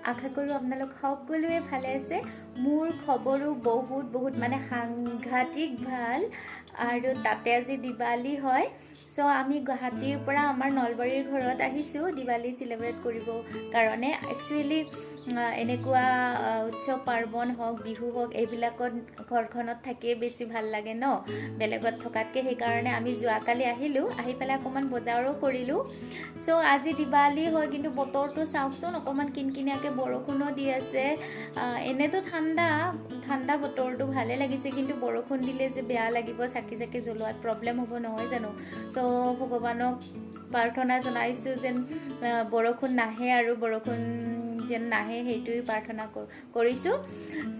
আশা কৰোঁ আপোনালোক সকলোৱে ভালে আছে মোৰ খবৰো বহুত মানে সাংঘাতিক ভাল আৰু তাতে আজি দিৱালী হয় সো আমি গুৱাহাটীৰ পৰা আমাৰ নলবাৰীৰ ঘৰত আহিছো দিৱালী সেলিব্ৰেট কৰিব কাৰণে একচুয়ালি এনেকুৱা উৎসৱ পাৰ্বণ হওক বিহু হওক এইবিলাকত ঘৰখনত থাকি বেছি ভাল লাগে ন বেলেগত থকাতকে সেই কাৰণে আমি যোৱাকালি আহিলো আহি পেলাই অকমান বজাৰো কৰিলো সো আজি দিৱালী হয় কিন্তু বতৰটো চাওকচোন অকমান কিনকিনিয়াকে বৰষুণো দি আছে এনেতো ঠাণ্ডা বতৰটো ভালে লাগিছে কিন্তু বৰষুণ দিলে যে বেয়া লাগিব চাকি জ্বলোৱাত প্ৰবলেম হ'ব নহয় জানো সো ভগৱানক প্ৰাৰ্থনা জনাইছো যেন বৰষুণ নাহে আৰু বৰষুণ যেন নাহে হেইটোই প্ৰাৰ্থনা কৰিছো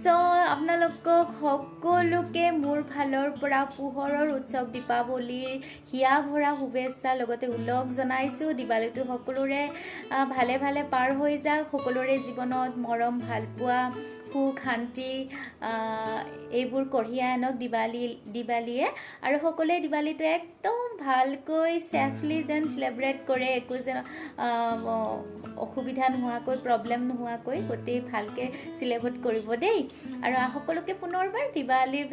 সো আপোনালোকক সকলোকে মোৰ ফালৰ পৰা পোহৰৰ উৎসৱ দীপাৱলীৰ হিয়া ভৰা শুভেচ্ছা লগতে উলগ জনাইছো দিৱালীটো সকলোৰে ভালে পাৰ হৈ যাওক সকলোৰে জীৱনত মৰম ভালপোৱা সুখ শান্তি এইবোৰ কঢ়িয়াই আনক দিৱালীয়ে আৰু সকলোৱে দিৱালীটো একদম ভালকৈ সেফলি যেন সেলিব্ৰেট কৰে একো যেন অসুবিধা নোহোৱাকৈ প্ৰবলেম নোহোৱাকৈ গোটেই ভালকে সেলিব্ৰেট কৰিব দেই আৰু সকলোকে পুনৰবাৰ দিৱালীৰ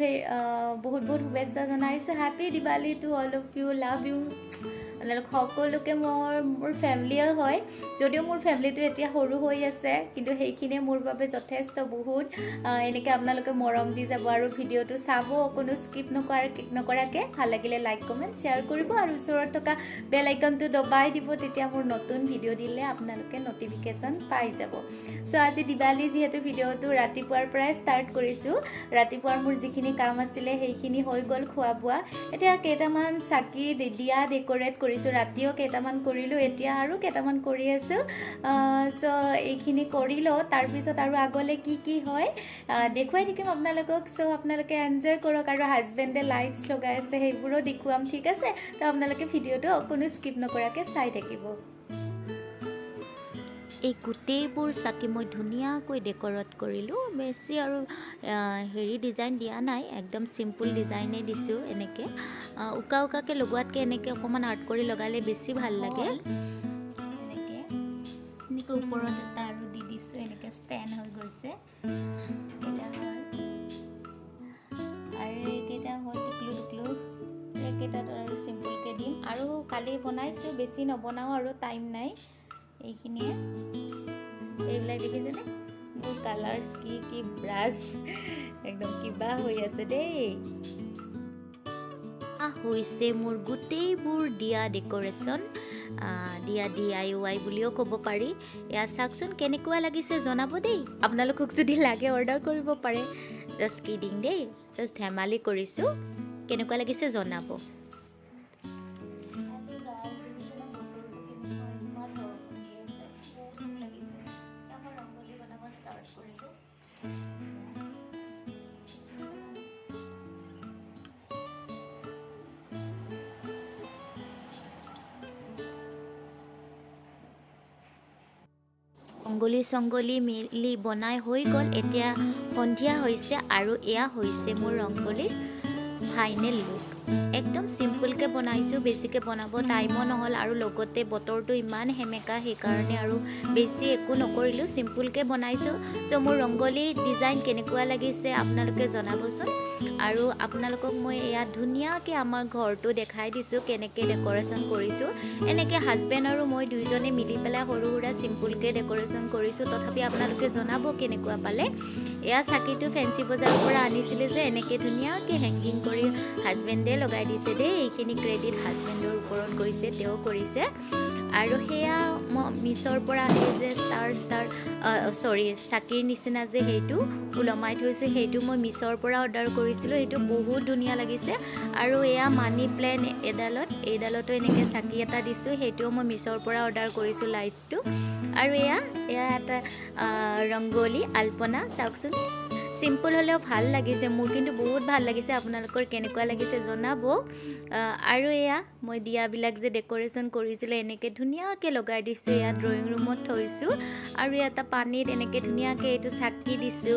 বহুত শুভেচ্ছা জনাইছো happy Diwali to all of you love you সকলোকে মোৰ ফ্যামিলিও হয় যদিও মোৰ ফ্যামিলিটো এতিয়া সৰু হৈ আছে কিন্তু সেইখিনি মোৰ বাবে যথেষ্ট বহুত এনেকে আপোনালোকে মৰম দি যাব আৰু ভিডিওটো চাব কোনো স্কিপ নকৰাকে ভাল লাগিলে লাইক কমেন্ট শেয়াৰ কৰিব আৰু ওচৰত থকা বেল আইকনটো দবাই দিব তেতিয়া মোৰ নতুন ভিডিও দিলে আপোনালোকে নটিফিকেশন পাই যাব সো আজি দিৱালী যেহেতু ভিডিওটো ৰাতিপুৱাৰ পৰাই ষ্টাৰ্ট কৰিছো ৰাতিপুৱাৰ মোৰ যিখিনি কাম আছিল সেইখিনি হৈ গল খোৱা বোৱা এতিয়া কেইটামান চাকি দিয়া ডেকোৰেট কৰিছো ৰাতিও কেইটামান কৰিলো এতিয়া আৰু কেইটামান কৰি আছো সো এইখিনি কৰিলো তাৰ পিছত আৰু আগলে কি হয় দেখুৱাই থাকিম আপোনালোকক সো আপোনালোকে এনজয় কৰক আৰু হাজবেণ্ডে লাইটস লগাই আছে সেইবোৰো দেখুৱাম ঠিক আছে তো আপোনালোকে ভিডিওটো কোনো স্কিপ নকৰাকে চাই থাকিব এই গোটেইবোৰ চাকি মই ধুনীয়াকৈ ডেকোৰেট কৰিলো বেছি আৰু হেৰি ডিজাইন দিয়া নাই একদম সিম্পল ডিজাইনে দিছো এনেকে উকাকে লগোৱাতকে এনেকে অকমান আৰ্ট কৰি লগালে বেছি ভাল লাগে এনেকে ওপৰত এটা আৰু দি দিছো এনেকে ষ্টেণ্ড হৈ গৈছে আৰু এইকেইটা হ'ল টুকলু এইকেইটাত আৰু সিম্পলকে দিম আৰু কালি বনাইছো বেছি নবনাও আৰু টাইম নাই এইখিনিয়ে এইবিলাক দেখিছেনে মোৰ কালাৰ্স কি ব্ৰাছ একদম কিবা হৈ আছে দেই হৈছে মোৰ গোটেইবোৰ দিয়া ডেকোৰেশ্যন দিয়া DIY বুলিও ক'ব পাৰি এয়া চাওকচোন কেনেকুৱা লাগিছে জনাব দেই আপোনালোকক যদি লাগে অৰ্ডাৰ কৰিব পাৰে জাষ্ট কিডিং দেই জাষ্ট ধেমালি কৰিছো কেনেকুৱা লাগিছে জনাব ৰংগলি মিলি বনাই হৈ গল এতিয়া সন্ধিয়া হৈছে আৰু এয়া হৈছে মোৰ ৰংগলিৰ ফাইনেল লুক একদম সিম্পলকে বনাইছো বেছিকে বনাব টাইমো নহল আৰু লগতে বতৰটো ইমান হেমেকা সেই কাৰণে আৰু বেছি একো নকৰিলো সিম্পলকে বনাইছো সো মোৰ ৰংগলি ডিজাইন কেনেকুৱা লাগিছে আপোনালোকে জনাবচোন আৰু আপোনালোকক মই এয়া ধুনীয়াকে আমাৰ ঘৰটো দেখাই দিছো কেনেকে ডেকোৰেশ্যন কৰিছো এনেকে হাজবেণ্ড আৰু মই দুইজনে মিলি পেলাই সৰু সুৰা সিম্পলকে ডেকোৰেশ্যন কৰিছো তথাপি আপোনালোকে জনাব কেনেকুৱা পালে এয়া চাকিটো ফেন্সি বজাৰৰ পৰা আনিছিলে যে এনেকে ধুনীয়াকে হেংগিং কৰি হাজবেণ্ডে লগাই দিছে দেই এইখিনি ক্ৰেডিট হাজবেণ্ডৰ ওপৰত গৈছে তেওঁ কৰিছে আৰু হেয়া মিছৰ পৰা আহে যে ষ্টাৰ চাকিৰ নিচিনা যে সেইটো উলমাই থৈছো সেইটো মই মিছৰ পৰা অৰ্ডাৰ কৰিছিলো সেইটো বহুত ধুনীয়া লাগিছে আৰু এয়া মানি প্লেন এডালতো এনেকে চাকি এটা দিছো সেইটো মই মিছৰ পৰা অৰ্ডাৰ কৰিছো লাইটছটো আৰু এয়া এটা ৰংগলি আলপনা চাওকচোন সিম্পল হলেও ভাল লাগিছে মোৰ কিন্তু বহুত ভাল লাগিছে আপোনালোকৰ কেনেকুৱা লাগিছে জনাব আৰু এয়া মই দিয়াবিলাক যে ডেকোৰেশ্যন কৰিছিলে এনেকে ধুনীয়াকে লগাই দিছো এয়া ড্ৰয়িং ৰুমত থৈছো আৰু এটা পানীত এনেকে ধুনীয়াকে এইটো চাকি দিছো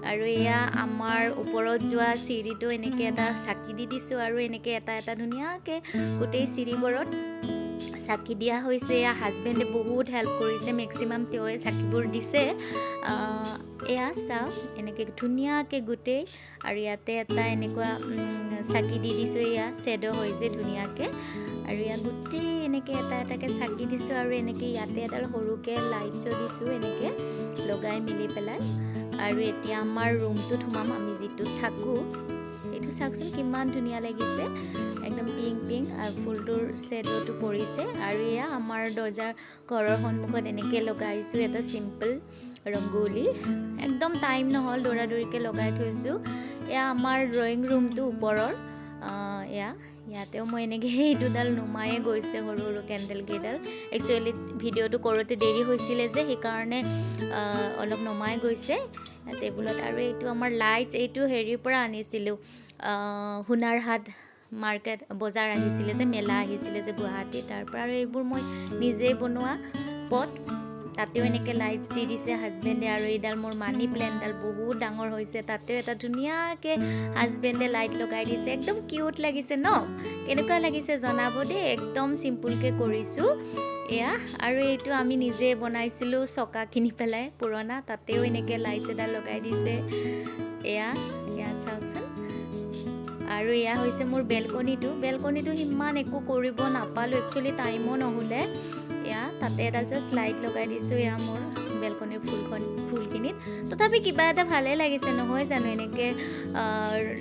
আৰু এয়া আমাৰ ওপৰত যোৱা চিৰিটো এনেকে এটা চাকি দি দিছো আৰু এনেকে এটা ধুনীয়াকে গোটেই চিৰিবোৰত চাকি দিয়া হৈছে হাজবেণ্ডে বহুত হেল্প কৰিছে মেক্সিমাম তেওঁৱে চাকিবোৰ দিছে এয়া চাওক এনেকৈ ধুনীয়াকৈ গোটেই আৰু ইয়াতে এটা এনেকুৱা চাকি দি দিছোঁ এয়া শ্বেডো হৈছে ধুনীয়াকৈ আৰু ইয়াত গোটেই এনেকৈ এটা এটাকৈ চাকি দিছোঁ আৰু এনেকৈ ইয়াতে এডাল সৰুকৈ লাইটছো দিছোঁ এনেকৈ লগাই মিলি পেলাই আৰু এতিয়া আমাৰ ৰুমটোত সোমাম আমি যিটোত থাকোঁ এইটো চাওকচোন কিমান ধুনীয়া লাগিছে একদম পিংক আৰু ফুলটোৰ শ্বেডোটো পৰিছে আৰু এয়া আমাৰ দৰ্জাৰ ঘৰৰ সন্মুখত এনেকৈ লগাইছোঁ এটা চিম্পল ৰংগোলী একদম টাইম নহ'ল দৌৰাদৌৰিকৈ লগাই থৈছোঁ এয়া আমাৰ ড্ৰয়িং ৰুমটো ওপৰৰ ইয়াতেও মই এনেকৈ এই দুডাল নুমায়ে গৈছে সৰু সৰু কেণ্ডেল কেইডাল একচুৱেলি ভিডিঅ'টো কৰোঁতে দেৰি হৈছিলে যে সেইকাৰণে অলপ নমাই গৈছে টেবুলত আৰু এইটো আমাৰ লাইটছ এইটো হেৰিৰ পৰা আনিছিলোঁ হুনাৰহাট মাৰ্কেট বজাৰ আহিছিলে যে মেলা আহিছিলে যে গুৱাহাটী তাৰ পৰা আৰু এইবোৰ মই নিজেই বনোৱা পট তাতেও এনেকৈ লাইটছ দি দিছে হাজবেণ্ডে আৰু এইডাল মোৰ মানি প্লেণ্টডাল বহুত ডাঙৰ হৈছে তাতেও এটা ধুনীয়াকৈ হাজবেণ্ডে লাইট লগাই দিছে একদম কিউট লাগিছে ন কেনেকুৱা লাগিছে জনাব দেই একদম চিম্পুলকৈ কৰিছোঁ এয়া আৰু এইটো আমি নিজে বনাইছিলোঁ চকা কিনি পেলাই পুৰণা তাতেও এনেকৈ লাইটছ এডাল লগাই দিছে এয়া চাওকচোন আৰু এয়া হৈছে মোৰ বেলকনিটো সিমান একো কৰিব নাপালোঁ একচুৱেলি টাইমো নহ'লে এয়া তাতে এটা জাষ্ট লাইট লগাই দিছোঁ এয়া মোৰ বেলকনিৰ ফুলখিনিত তথাপি কিবা এটা ভালেই লাগিছে নহয় জানো এনেকৈ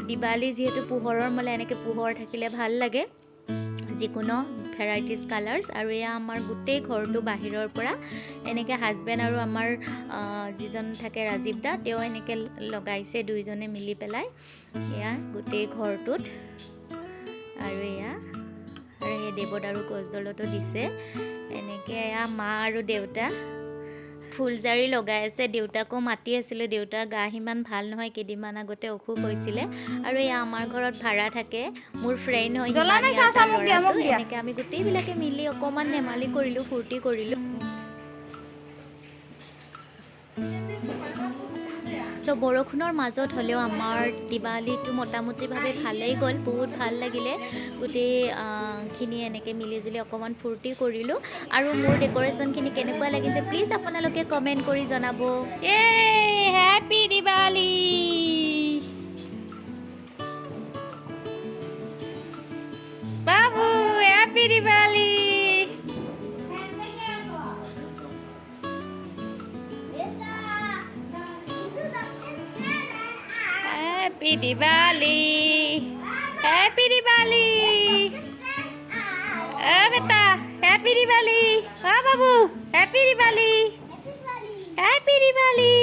দিৱালী যিহেতু পোহৰৰ মানে এনেকৈ পোহৰ থাকিলে ভাল লাগে যিকোনো ভেৰাইটিজ কালাৰ্ছ আৰু এয়া আমাৰ গোটেই ঘৰটো বাহিৰৰ পৰা এনেকৈ হাজবেণ্ড আৰু আমাৰ যিজন থাকে ৰাজীৱ দা তেওঁ এনেকৈ লগাইছে দুইজনে মিলি পেলাই এয়া গোটেই ঘৰটোত আৰু সেই দেৱদাৰু গছডালতো দিছে এনেকৈ এয়া মা আৰু দেউতা ফুলজাৰি লগাই আছে দেউতাকো মাতি আছিলোঁ দেউতাৰ গা সিমান ভাল নহয় কেইদিনমান আগতে অসুখ হৈছিলে আৰু এয়া আমাৰ ঘৰত ভাড়া থাকে মোৰ ফ্ৰেণ্ড হয় এনেকৈ আমি গোটেইবিলাকে মিলি অকণমান ধেমালি কৰিলোঁ ফূৰ্তি কৰিলোঁ চ' বৰষুণৰ মাজত হ'লেও আমাৰ দিৱালীটো মোটামুটিভাৱে ভালেই গ'ল বহুত ভাল লাগিলে গোটেইখিনি এনেকৈ মিলিজুলি অকণমান ফূৰ্তি কৰিলোঁ আৰু মোৰ ডেক'ৰেশ্যনখিনি কেনেকুৱা লাগিছে প্লিজ আপোনালোকে কমেণ্ট কৰি জনাব হেপী দিৱালী বাবু happy Diwali Happy Diwali! Happy Diwali! Beta, Happy Diwali! Ah, Babu, Happy Diwali! Happy Diwali!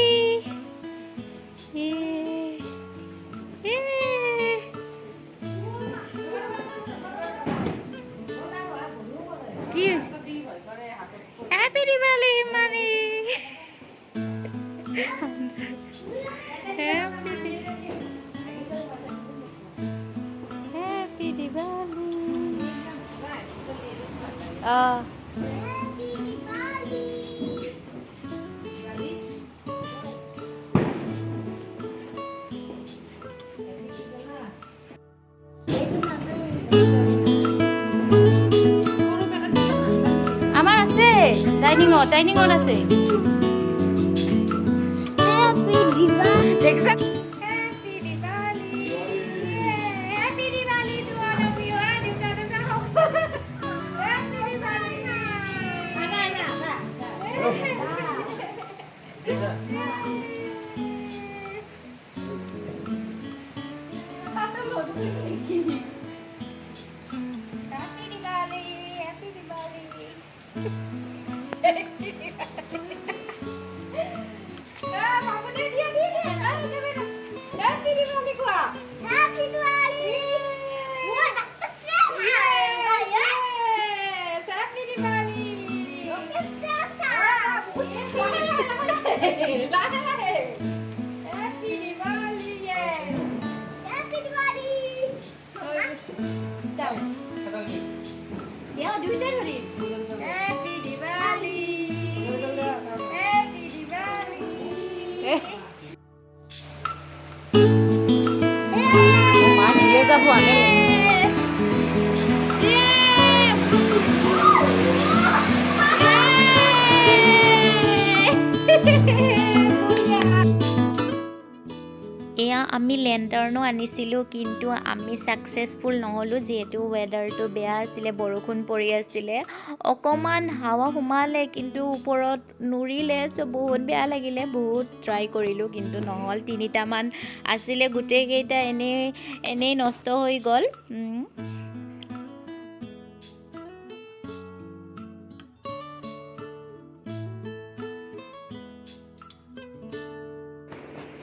Happy Diwali, Mani! Happy Diwali. আমাৰ আছে ডাইনিঙত আছে Happy Diwali. আমি লেণ্টাৰ্ণো আনিছিলোঁ কিন্তু আমি ছাকচেছফুল নহ'লোঁ যিহেতু ৱেডাৰটো বেয়া আছিলে বৰষুণ পৰি আছিলে অকণমান হাৱা সোমালে কিন্তু ওপৰত নুৰিলে চ' বহুত বেয়া লাগিলে বহুত ট্ৰাই কৰিলোঁ কিন্তু নহ'ল 3টামান আছিলে গোটেইকেইটা এনেই নষ্ট হৈ গ'ল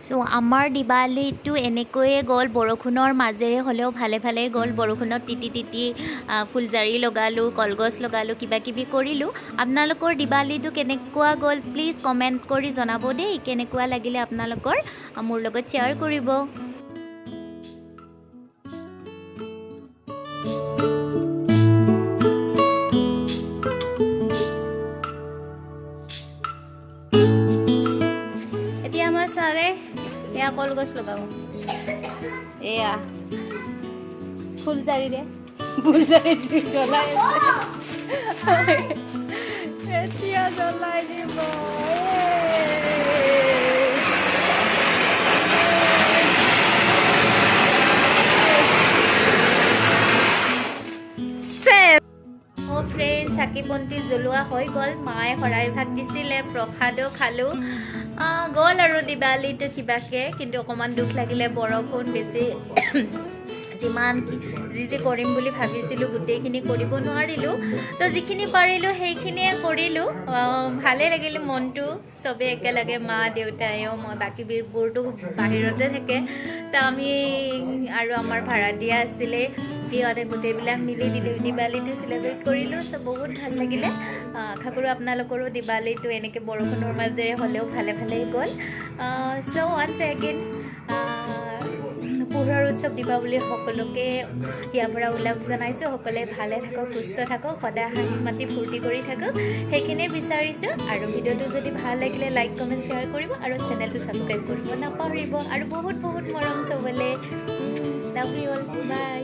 চ' আমাৰ দিৱালীটো এনেকৈয়ে গ'ল বৰষুণৰ মাজেৰে হ'লেও ভালে গ'ল বৰষুণত তিতি ফুলজাৰি লগালোঁ কলগছ লগালোঁ কিবা কিবি কৰিলোঁ আপোনালোকৰ দিৱালীটো কেনেকুৱা গ'ল প্লিজ কমেণ্ট কৰি জনাব দেই কেনেকুৱা লাগিলে আপোনালোকৰ মোৰ লগত শ্বেয়াৰ কৰিব এতিয়া আমাৰ ছাৰে এয়া কলগছ লগাব এয়া ফুলজাৰি জ্বলাই আছে এতিয়া জ্বলাই দিব ফ্ৰেণ্ড চাকি বন্তি জ্বলোৱা হৈ গ'ল মায়ে শৰাই ভাগ দিছিলে প্ৰসাদো খালোঁ গ'ল আৰু দিৱালীটো কিবাকে কিন্তু অকণমান দুখ লাগিলে বৰষুণ বেছি যিমান যি কৰিম বুলি ভাবিছিলোঁ গোটেইখিনি কৰিব নোৱাৰিলোঁ তো যিখিনি পাৰিলোঁ সেইখিনিয়ে কৰিলোঁ ভালেই লাগিলে মনটো চবেই একেলগে মা দেউতায়ো মই বাকীবোৰতো বাহিৰতে থাকে চ' আমি আৰু আমাৰ ভাড়া দিয়া আছিলে সিহঁতে গোটেইবিলাক মিলি দিৱালীটো চেলিব্ৰেট কৰিলোঁ চ' বহুত ভাল লাগিলে আশা কৰোঁ আপোনালোকৰো দিৱালীটো এনেকৈ বৰষুণৰ মাজেৰে হ'লেও ভালে গ'ল চ' ওৱান্স এগেইন পোহৰৰ উৎসৱ দীপাৱলীৰ সকলোকে ইয়াৰ পৰা উল্লেখ জনাইছোঁ সকলোৱে ভালে থাকক সুস্থ থাকক সদায় হাঁহি মাতি ফূৰ্তি কৰি থাকক সেইখিনিয়ে বিচাৰিছোঁ আৰু ভিডিঅ'টো যদি ভাল লাগিলে লাইক কমেণ্ট শ্বেয়াৰ কৰিব আৰু চেনেলটো ছাবস্ক্ৰাইব কৰিব নাপাহৰিব আৰু বহুত মৰম চবলৈ লাভ ইউ অল বাই